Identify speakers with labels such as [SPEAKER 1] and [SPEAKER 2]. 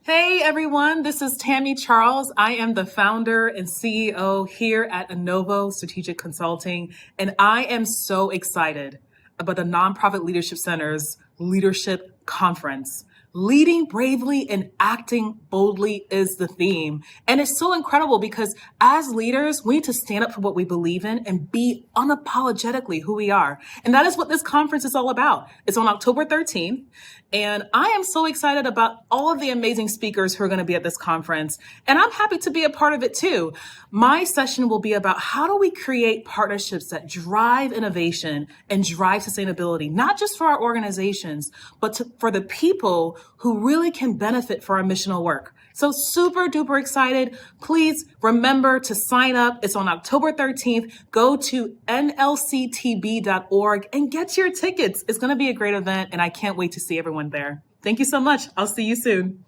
[SPEAKER 1] Hey everyone, this is Tammy Charles. I am the founder and CEO here at Innovo Strategic Consulting, and I am so excited about the Nonprofit Leadership Center's Leadership Conference. Leading bravely and acting boldly is the theme. And it's so incredible because as leaders, we need to stand up for what we believe in and be unapologetically who we are. And that is what this conference is all about. It's on October 13th. And I am so excited about all of the amazing speakers who are going to be at this conference. And I'm happy to be a part of it too. My session will be about how do we create partnerships that drive innovation and drive sustainability, not just for our organizations, but for the people who really can benefit for our missional work. So super duper excited. Please remember to sign up. It's on October 13th. Go to nlctb.org and get your tickets. It's going to be a great event and I can't wait to see everyone there. Thank you so much. I'll see you soon.